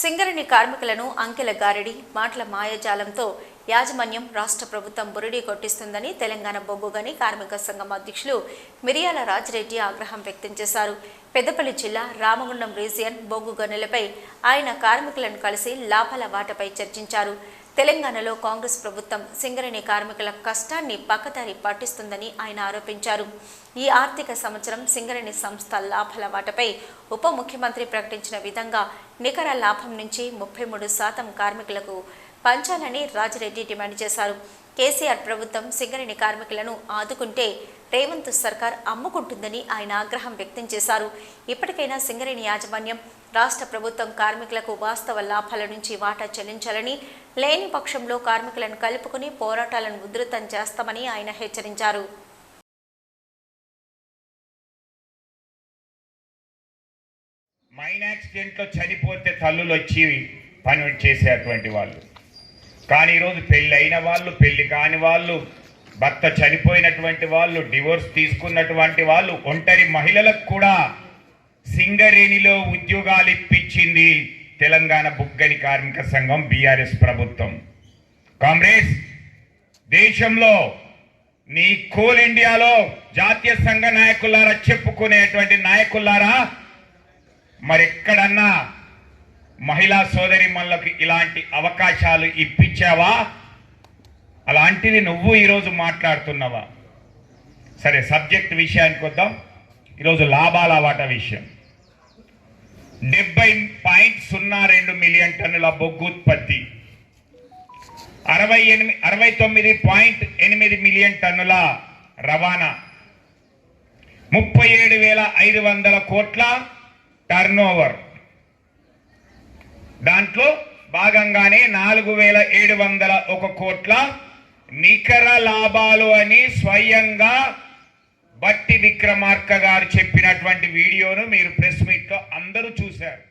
సింగరేణి కార్మికులను అంకెల గారడి మాటల మాయాజాలంతో యాజమాన్యం రాష్ట్ర ప్రభుత్వం బురిడి కొట్టిస్తుందని తెలంగాణ బొగ్గు గని కార్మిక సంఘం అధ్యక్షులు మిరియాల రాజిరెడ్డి ఆగ్రహం వ్యక్తం చేశారు. పెద్దపల్లి జిల్లా రామగుండం రీజియన్ బొగ్గు గనులపై ఆయన కార్మికులను కలిసి లాభాల వాటపై చర్చించారు. తెలంగాణలో కాంగ్రెస్ ప్రభుత్వం సింగరేణి కార్మికుల కష్టాన్ని పక్కదారి పట్టిస్తుందని ఆయన ఆరోపించారు. ఈ ఆర్థిక సంవత్సరం సింగరేణి సంస్థ లాభాల వాటపై ఉప ముఖ్యమంత్రి ప్రకటించిన విధంగా నికర లాభం నుంచి 33% కార్మికులకు పంచాలని రాజిరెడ్డి డిమాండ్ చేశారు. కేసీఆర్ ప్రభుత్వం సింగరేణి కార్మికులను ఆదుకుంటే రేవంత్ సర్కార్ అమ్ముకుంటుందని ఆయన ఆగ్రహం వ్యక్తం చేశారు. ఇప్పటికైనా సింగరేణి యాజమాన్యం రాష్ట్ర ప్రభుత్వం కార్మికులకు వాస్తవ లాభాల నుంచి వాటా చెల్లించాలని, లేని పక్షంలో కార్మికులను కలుపుకుని పోరాటాలను ఉధృతం చేస్తామని ఆయన హెచ్చరించారు. మైన్ యాక్సిడెంట్లో చనిపోతే తల్లులు వచ్చి పని చేసేటువంటి వాళ్ళు, కానీ ఈరోజు పెళ్ళి అయిన వాళ్ళు, పెళ్లి కాని వాళ్ళు, భర్త చనిపోయినటువంటి వాళ్ళు, డివోర్స్ తీసుకున్నటువంటి వాళ్ళు, ఒంటరి మహిళలకు కూడా సింగరేణిలో ఉద్యోగాలు ఇప్పించింది తెలంగాణ బొగ్గని కార్మిక సంఘం బీఆర్ఎస్ ప్రభుత్వం. కాంగ్రెస్ దేశంలో నీ కోల్ ఇండియాలో జాతీయ సంఘ నాయకులారా చెప్పుకునేటువంటి నాయకులారా మరెక్కడన్నా మహిళా సోదరిమణులకు ఇలాంటి అవకాశాలు ఇప్పించావా? అలాంటివి నువ్వు ఈరోజు మాట్లాడుతున్నావా? సరే, సబ్జెక్ట్ విషయానికి వద్దాం. ఈరోజు లాభాల వాటా విషయం. 70.02 మిలియన్ టన్నుల బొగ్గు ఉత్పత్తి, 69.8 మిలియన్ టన్నుల రవాణా, 37,500 కోట్ల టర్నోవర్. దాంట్లో భాగంగానే 4,701 కోట్ల నికర లాభాలు అని స్వయంగా బట్టి విక్రమార్క గారు చెప్పినటువంటి వీడియోను మీరు ప్రెస్ మీట్లో అందరూ చూశారు.